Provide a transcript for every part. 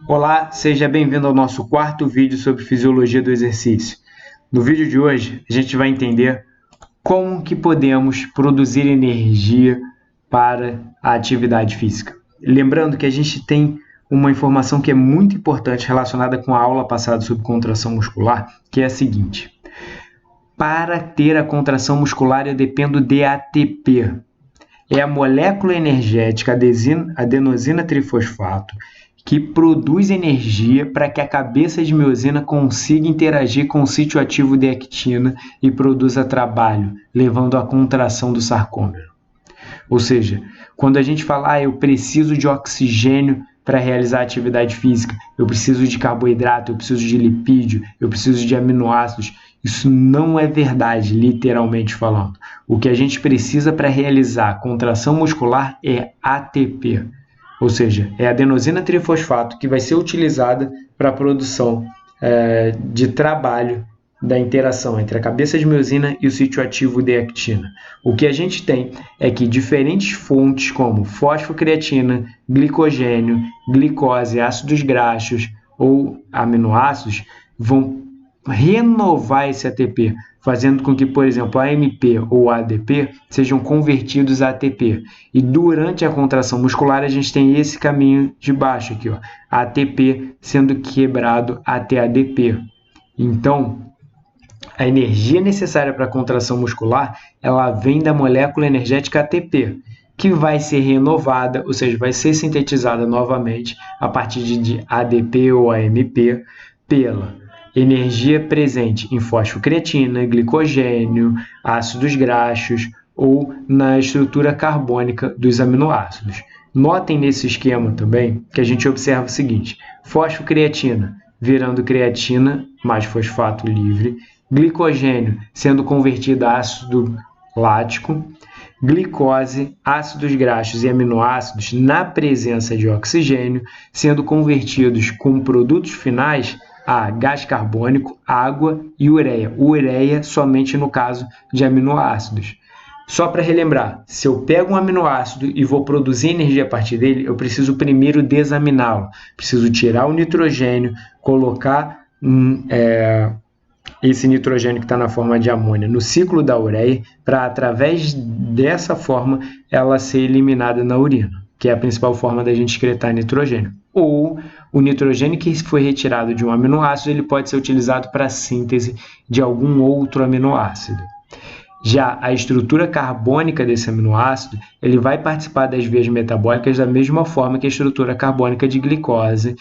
Olá, seja bem-vindo ao nosso quarto vídeo sobre fisiologia do exercício. No vídeo de hoje, a gente vai entender como que podemos produzir energia para a atividade física. Lembrando que a gente tem uma informação que é muito importante relacionada com a aula passada sobre contração muscular, que é a seguinte: para ter a contração muscular eu dependo de ATP. É a molécula energética adenosina trifosfato que produz energia para que a cabeça de miosina consiga interagir com o sítio ativo de actina e produza trabalho, levando à contração do sarcômero. Ou seja, quando a gente fala, eu preciso de oxigênio para realizar atividade física, eu preciso de carboidrato, eu preciso de lipídio, eu preciso de aminoácidos, isso não é verdade, literalmente falando. O que a gente precisa para realizar contração muscular é ATP, ou seja, é a adenosina trifosfato que vai ser utilizada para a produção de trabalho da interação entre a cabeça de miosina e o sítio ativo de actina. O que a gente tem é que diferentes fontes como fosfocreatina, glicogênio, glicose, ácidos graxos ou aminoácidos vão renovar esse ATP, fazendo com que, por exemplo, a AMP ou ADP sejam convertidos a ATP. E durante a contração muscular, a gente tem esse caminho de baixo aqui, ó, ATP sendo quebrado até ADP. Então, a energia necessária para a contração muscular, ela vem da molécula energética ATP, que vai ser renovada, ou seja, vai ser sintetizada novamente a partir de ADP ou AMP pela energia presente em fosfocreatina, glicogênio, ácidos graxos ou na estrutura carbônica dos aminoácidos. Notem nesse esquema também que a gente observa o seguinte: fosfocreatina virando creatina mais fosfato livre, glicogênio sendo convertido a ácido lático, glicose, ácidos graxos e aminoácidos na presença de oxigênio sendo convertidos com produtos finais a gás carbônico, água e ureia. Ureia somente no caso de aminoácidos. Só para relembrar, se eu pego um aminoácido e vou produzir energia a partir dele, eu preciso primeiro desaminá-lo. Preciso tirar o nitrogênio, colocar esse nitrogênio que está na forma de amônia no ciclo da ureia, para através dessa forma ela ser eliminada na urina, que é a principal forma da gente excretar nitrogênio. Ou o nitrogênio que foi retirado de um aminoácido, ele pode ser utilizado para a síntese de algum outro aminoácido. Já a estrutura carbônica desse aminoácido, ele vai participar das vias metabólicas da mesma forma que a estrutura carbônica de glicose,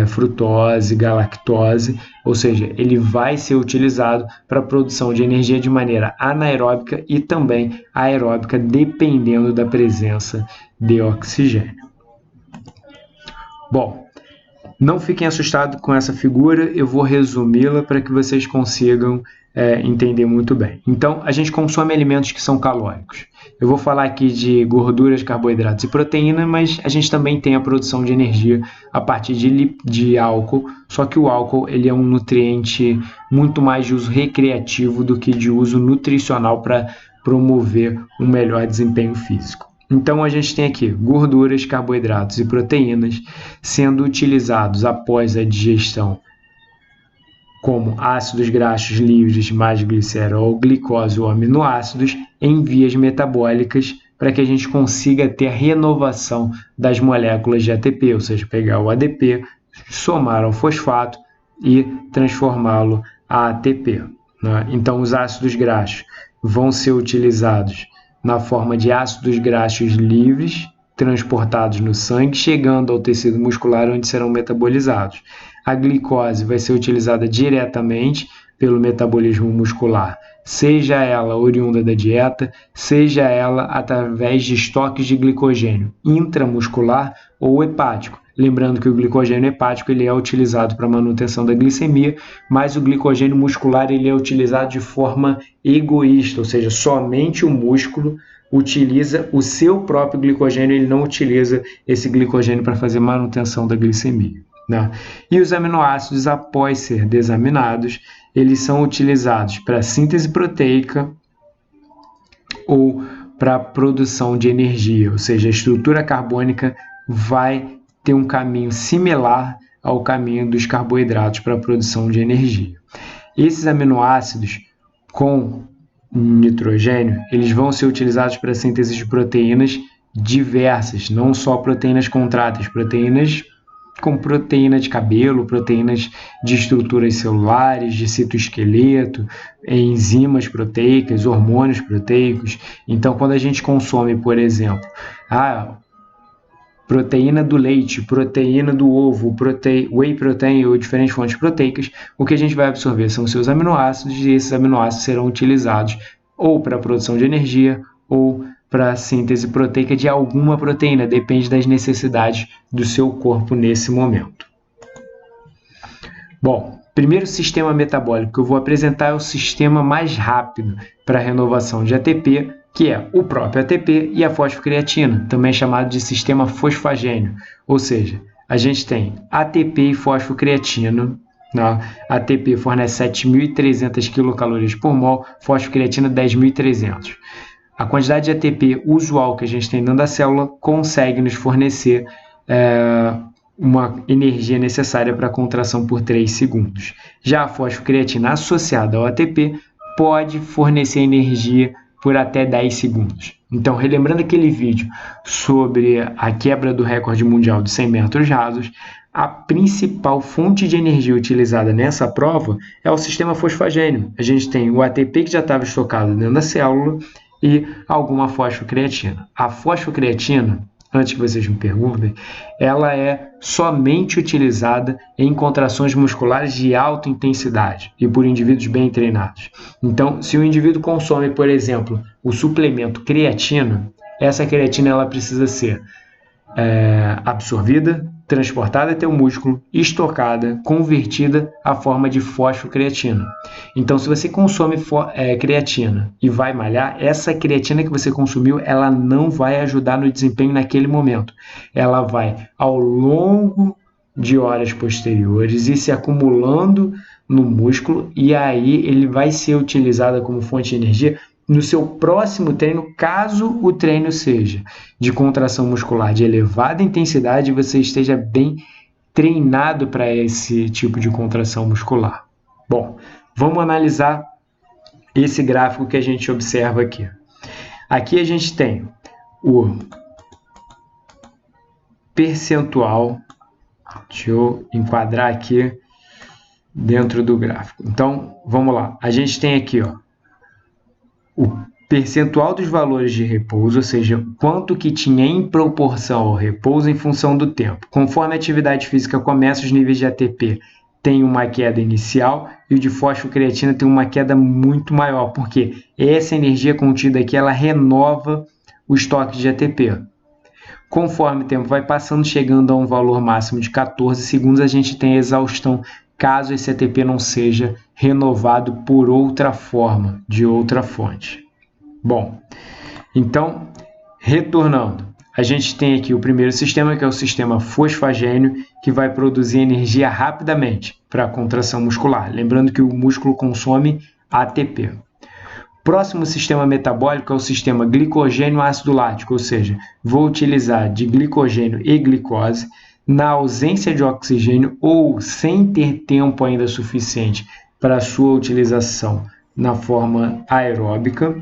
frutose, galactose, ou seja, ele vai ser utilizado para a produção de energia de maneira anaeróbica e também aeróbica, dependendo da presença de oxigênio. Bom, não fiquem assustados com essa figura, eu vou resumi-la para que vocês consigam entender muito bem. Então, a gente consome alimentos que são calóricos. Eu vou falar aqui de gorduras, carboidratos e proteína, mas a gente também tem a produção de energia a partir de álcool, só que o álcool ele é um nutriente muito mais de uso recreativo do que de uso nutricional para promover um melhor desempenho físico. Então, a gente tem aqui gorduras, carboidratos e proteínas sendo utilizados após a digestão como ácidos graxos livres mais glicerol, glicose ou aminoácidos em vias metabólicas para que a gente consiga ter a renovação das moléculas de ATP, ou seja, pegar o ADP, somar ao fosfato e transformá-lo a ATP. Né? Então, os ácidos graxos vão ser utilizados na forma de ácidos graxos livres, transportados no sangue, chegando ao tecido muscular, onde serão metabolizados. A glicose vai ser utilizada diretamente pelo metabolismo muscular, seja ela oriunda da dieta, seja ela através de estoques de glicogênio intramuscular ou hepático. Lembrando que o glicogênio hepático ele é utilizado para manutenção da glicemia, mas o glicogênio muscular ele é utilizado de forma egoísta, ou seja, somente o músculo utiliza o seu próprio glicogênio, ele não utiliza esse glicogênio para fazer manutenção da glicemia. Né? E os aminoácidos, após ser desaminados, eles são utilizados para síntese proteica ou para produção de energia, ou seja, a estrutura carbônica vai ter um caminho similar ao caminho dos carboidratos para a produção de energia. Esses aminoácidos com nitrogênio, eles vão ser utilizados para a síntese de proteínas diversas, não só proteínas contráteis, proteínas como proteína de cabelo, proteínas de estruturas celulares, de citoesqueleto, enzimas proteicas, hormônios proteicos. Então, quando a gente consome, por exemplo, proteína do leite, proteína do ovo, whey protein ou diferentes fontes proteicas, o que a gente vai absorver são seus aminoácidos, e esses aminoácidos serão utilizados ou para a produção de energia ou para a síntese proteica de alguma proteína, depende das necessidades do seu corpo nesse momento. Bom, primeiro sistema metabólico que eu vou apresentar é o sistema mais rápido para a renovação de ATP, que é o próprio ATP e a fosfocreatina, também chamado de sistema fosfagênio, ou seja, a gente tem ATP e fosfocreatina. ATP fornece 7.300 kcal por mol, fosfocreatina 10.300. A quantidade de ATP usual que a gente tem dentro da célula consegue nos fornecer uma energia necessária para a contração por 3 segundos. Já a fosfocreatina associada ao ATP pode fornecer energia por até 10 segundos. Então, relembrando aquele vídeo sobre a quebra do recorde mundial de 100 metros rasos, a principal fonte de energia utilizada nessa prova é o sistema fosfagênio. A gente tem o ATP que já estava estocado dentro da célula e alguma fosfocreatina. A fosfocreatina, antes que vocês me perguntem, ela é somente utilizada em contrações musculares de alta intensidade e por indivíduos bem treinados. Então, se o indivíduo consome, por exemplo, o suplemento creatina, essa creatina ela precisa ser absorvida, transportada até o músculo, estocada, convertida à forma de fosfocreatina. Então, se você consome creatina e vai malhar, essa creatina que você consumiu, ela não vai ajudar no desempenho naquele momento. Ela vai, ao longo de horas posteriores, ir se acumulando no músculo e aí ele vai ser utilizado como fonte de energia no seu próximo treino, caso o treino seja de contração muscular de elevada intensidade e você esteja bem treinado para esse tipo de contração muscular. Bom, vamos analisar esse gráfico que a gente observa aqui. Aqui a gente tem o percentual, deixa eu enquadrar aqui dentro do gráfico. Então, vamos lá. A gente tem aqui, o percentual dos valores de repouso, ou seja, quanto que tinha em proporção ao repouso em função do tempo. Conforme a atividade física começa, os níveis de ATP têm uma queda inicial e o de fosfocreatina tem uma queda muito maior, porque essa energia contida aqui ela renova o estoque de ATP. Conforme o tempo vai passando, chegando a um valor máximo de 14 segundos, a gente tem a exaustão, caso esse ATP não seja renovado por outra forma, de outra fonte. Bom, então, retornando, a gente tem aqui o primeiro sistema, que é o sistema fosfagênio, que vai produzir energia rapidamente para a contração muscular. Lembrando que o músculo consome ATP. Próximo sistema metabólico é o sistema glicogênio-ácido lático, ou seja, vou utilizar de glicogênio e glicose na ausência de oxigênio ou sem ter tempo ainda suficiente para sua utilização na forma aeróbica,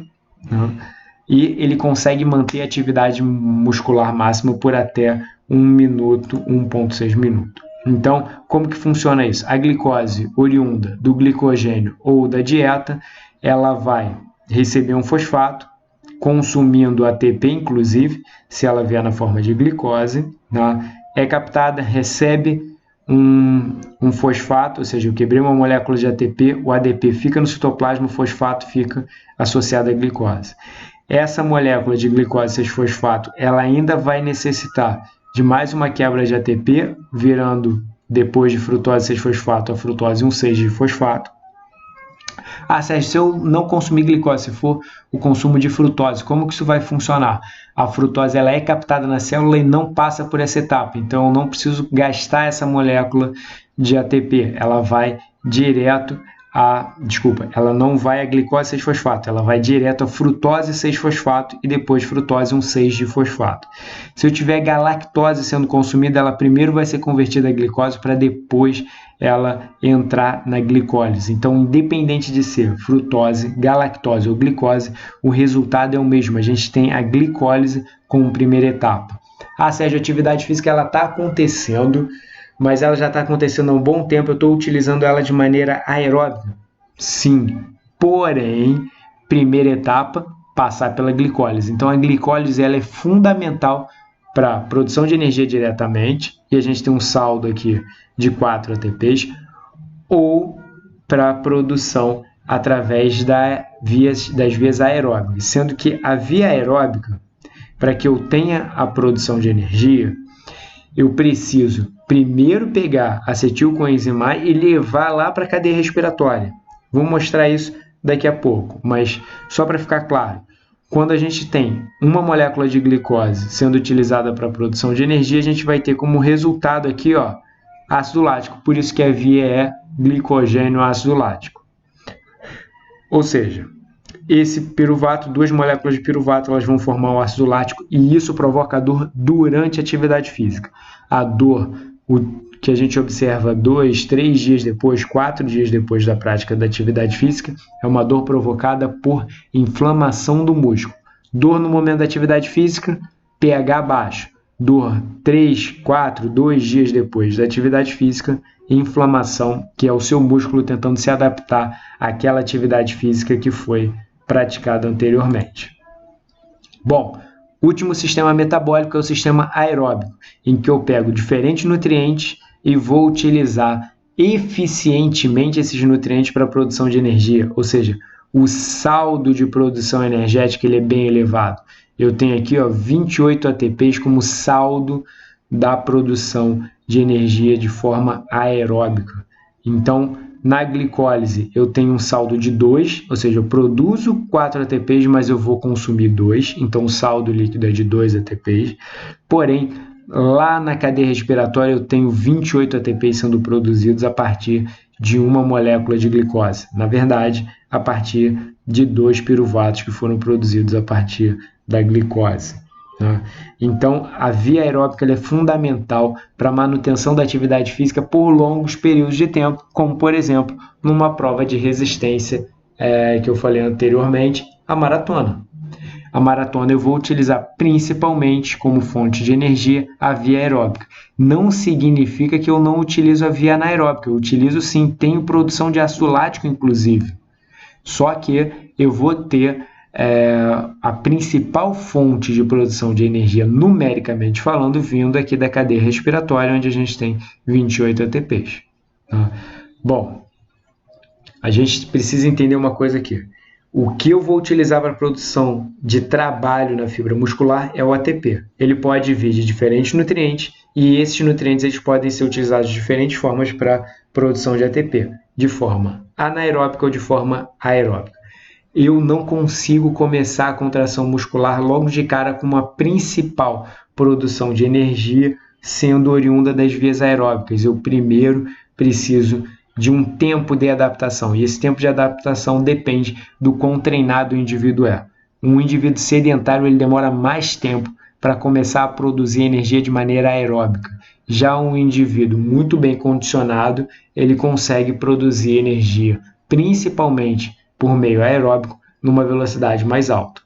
e ele consegue manter a atividade muscular máxima por até 1 minuto, 1,6 minuto. Então, como que funciona isso? A glicose oriunda do glicogênio ou da dieta, ela vai receber um fosfato, consumindo ATP, inclusive, se ela vier na forma de glicose, é captada, recebe um fosfato, ou seja, eu quebrei uma molécula de ATP, o ADP fica no citoplasma, o fosfato fica associado à glicose. Essa molécula de glicose, esse fosfato, ela ainda vai necessitar de mais uma quebra de ATP, virando, depois de frutose 6-fosfato, a frutose 1,6-fosfato. Sérgio, se eu não consumir glicose, se for o consumo de frutose, como que isso vai funcionar? A frutose ela é captada na célula e não passa por essa etapa, então eu não preciso gastar essa molécula de ATP, ela vai direto ela não vai a glicose 6-fosfato, ela vai direto a frutose 6-fosfato e depois frutose 1,6-difosfato. Se eu tiver galactose sendo consumida, ela primeiro vai ser convertida a glicose para depois ela entrar na glicólise. Então, independente de ser frutose, galactose ou glicose, o resultado é o mesmo. A gente tem a glicólise como primeira etapa. Sérgio, a atividade física está acontecendo, mas ela já está acontecendo há um bom tempo, eu estou utilizando ela de maneira aeróbica? Sim, porém, primeira etapa, passar pela glicólise. Então, a glicólise ela é fundamental para a produção de energia diretamente, e a gente tem um saldo aqui de 4 ATPs, ou para a produção através das vias aeróbicas, sendo que a via aeróbica, para que eu tenha a produção de energia, eu preciso primeiro pegar acetilcoenzima e levar lá para a cadeia respiratória. Vou mostrar isso daqui a pouco, mas só para ficar claro, quando a gente tem uma molécula de glicose sendo utilizada para a produção de energia, a gente vai ter como resultado aqui, ácido lático, por isso que a via é glicogênio ácido lático. Ou seja, esse piruvato, 2 moléculas de piruvato, elas vão formar o ácido lático e isso provoca dor durante a atividade física. A dor, que a gente observa 2, 3 dias depois, 4 dias depois da prática da atividade física, é uma dor provocada por inflamação do músculo. Dor no momento da atividade física, pH baixo. Dor 3, 4, 2 dias depois da atividade física, inflamação, que é o seu músculo tentando se adaptar àquela atividade física que foi praticada anteriormente. Bom, último sistema metabólico é o sistema aeróbico, em que eu pego diferentes nutrientes e vou utilizar eficientemente esses nutrientes para a produção de energia, ou seja, o saldo de produção energética ele é bem elevado. Eu tenho aqui 28 ATPs como saldo da produção de energia de forma aeróbica. Então, na glicólise, eu tenho um saldo de 2, ou seja, eu produzo 4 ATPs, mas eu vou consumir 2, então o saldo líquido é de 2 ATPs. Porém, lá na cadeia respiratória, eu tenho 28 ATPs sendo produzidos a partir de uma molécula de glicose. Na verdade, a partir de 2 piruvatos que foram produzidos a partir da glicose. Então, a via aeróbica é fundamental para a manutenção da atividade física por longos períodos de tempo, como, por exemplo, numa prova de resistência que eu falei anteriormente, a maratona. A maratona eu vou utilizar principalmente como fonte de energia a via aeróbica. Não significa que eu não utilizo a via anaeróbica, eu utilizo sim, tenho produção de ácido lático inclusive. Só que eu vou ter a principal fonte de produção de energia, numericamente falando, vindo aqui da cadeia respiratória, onde a gente tem 28 ATPs. Bom, a gente precisa entender uma coisa aqui. O que eu vou utilizar para a produção de trabalho na fibra muscular é o ATP. Ele pode vir de diferentes nutrientes e esses nutrientes eles podem ser utilizados de diferentes formas para a produção de ATP, de forma anaeróbica ou de forma aeróbica. Eu não consigo começar a contração muscular logo de cara com uma principal produção de energia sendo oriunda das vias aeróbicas. Eu primeiro preciso de um tempo de adaptação, e esse tempo de adaptação depende do quão treinado o indivíduo é. Um indivíduo sedentário ele demora mais tempo para começar a produzir energia de maneira aeróbica. Já um indivíduo muito bem condicionado, ele consegue produzir energia, principalmente por meio aeróbico, numa velocidade mais alta.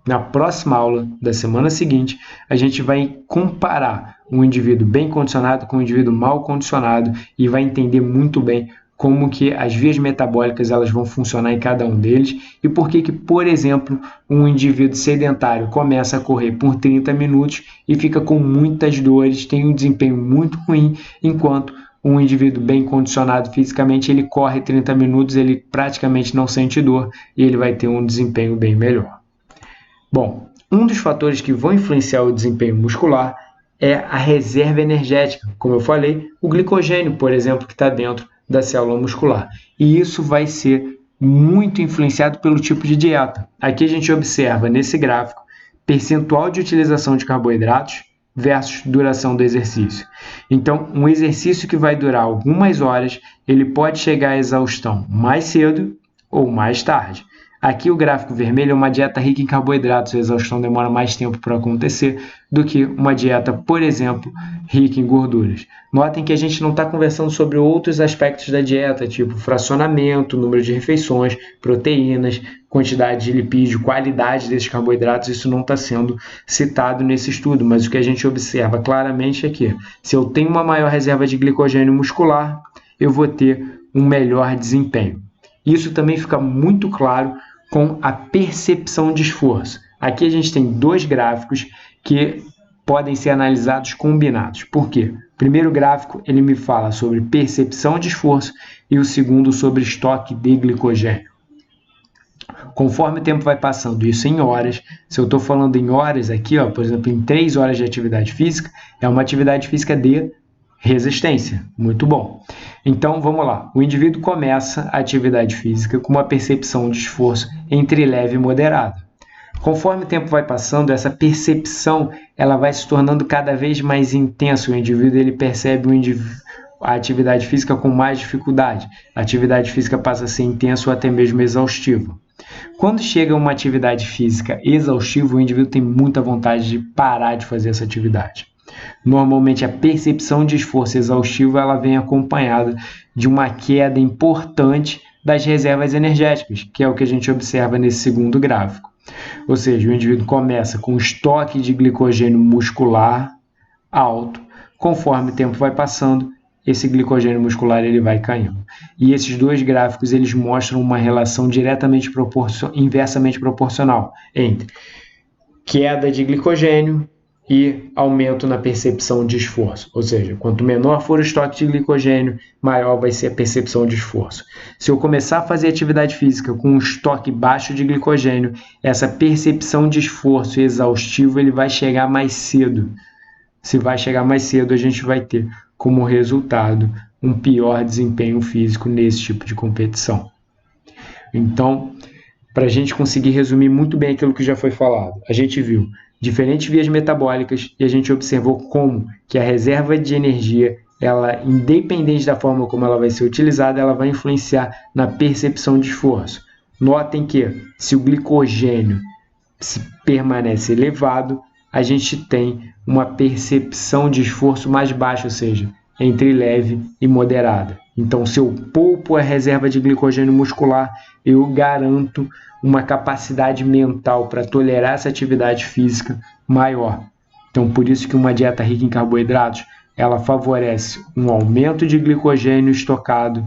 Na próxima aula da semana seguinte, a gente vai comparar um indivíduo bem condicionado com um indivíduo mal condicionado e vai entender muito bem como que as vias metabólicas elas vão funcionar em cada um deles e por que, por exemplo, um indivíduo sedentário começa a correr por 30 minutos e fica com muitas dores, tem um desempenho muito ruim, enquanto um indivíduo bem condicionado fisicamente, ele corre 30 minutos, ele praticamente não sente dor e ele vai ter um desempenho bem melhor. Bom, um dos fatores que vão influenciar o desempenho muscular é a reserva energética, como eu falei, o glicogênio, por exemplo, que está dentro da célula muscular. E isso vai ser muito influenciado pelo tipo de dieta. Aqui a gente observa nesse gráfico percentual de utilização de carboidratos versus duração do exercício. Então, um exercício que vai durar algumas horas, ele pode chegar à exaustão mais cedo ou mais tarde. Aqui o gráfico vermelho é uma dieta rica em carboidratos, a exaustão demora mais tempo para acontecer do que uma dieta, por exemplo, rica em gorduras. Notem que a gente não está conversando sobre outros aspectos da dieta, tipo fracionamento, número de refeições, proteínas, quantidade de lipídio, qualidade desses carboidratos, isso não está sendo citado nesse estudo, mas o que a gente observa claramente é que se eu tenho uma maior reserva de glicogênio muscular, eu vou ter um melhor desempenho. Isso também fica muito claro com a percepção de esforço. Aqui a gente tem dois gráficos que podem ser analisados combinados. Por quê? O primeiro gráfico ele me fala sobre percepção de esforço e o segundo sobre estoque de glicogênio. Conforme o tempo vai passando, isso em horas, se eu estou falando em horas aqui, ó, por exemplo, em 3 horas de atividade física, é uma atividade física de resistência. Muito bom. Então, vamos lá. O indivíduo começa a atividade física com uma percepção de esforço entre leve e moderada. Conforme o tempo vai passando, essa percepção ela vai se tornando cada vez mais intensa. O indivíduo ele percebe a atividade física com mais dificuldade. A atividade física passa a ser intensa ou até mesmo exaustiva. Quando chega uma atividade física exaustiva, o indivíduo tem muita vontade de parar de fazer essa atividade. Normalmente a percepção de esforço exaustivo ela vem acompanhada de uma queda importante das reservas energéticas, que é o que a gente observa nesse segundo gráfico. Ou seja, o indivíduo começa com estoque de glicogênio muscular alto, conforme o tempo vai passando, esse glicogênio muscular ele vai caindo. E esses dois gráficos eles mostram uma relação inversamente proporcional entre queda de glicogênio e aumento na percepção de esforço. Ou seja, quanto menor for o estoque de glicogênio, maior vai ser a percepção de esforço. Se eu começar a fazer atividade física com um estoque baixo de glicogênio, essa percepção de esforço exaustivo ele vai chegar mais cedo. Se vai chegar mais cedo, a gente vai ter como resultado um pior desempenho físico nesse tipo de competição. Então, para a gente conseguir resumir muito bem aquilo que já foi falado, a gente viu diferentes vias metabólicas e a gente observou como que a reserva de energia, ela, independente da forma como ela vai ser utilizada, ela vai influenciar na percepção de esforço. Notem que se o glicogênio permanece elevado, a gente tem uma percepção de esforço mais baixa, ou seja, entre leve e moderada. Então, se eu poupo a reserva de glicogênio muscular, eu garanto uma capacidade mental para tolerar essa atividade física maior. Então, por isso que uma dieta rica em carboidratos, ela favorece um aumento de glicogênio estocado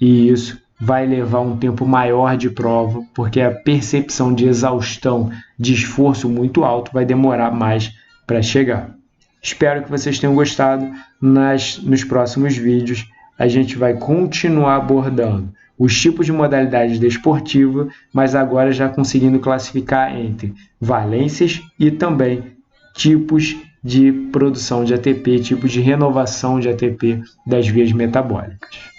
e isso vai levar um tempo maior de prova, porque a percepção de exaustão, de esforço muito alto, vai demorar mais para chegar. Espero que vocês tenham gostado. Nos próximos vídeos, a gente vai continuar abordando os tipos de modalidades desportiva, mas agora já conseguindo classificar entre valências e também tipos de produção de ATP, tipos de renovação de ATP das vias metabólicas.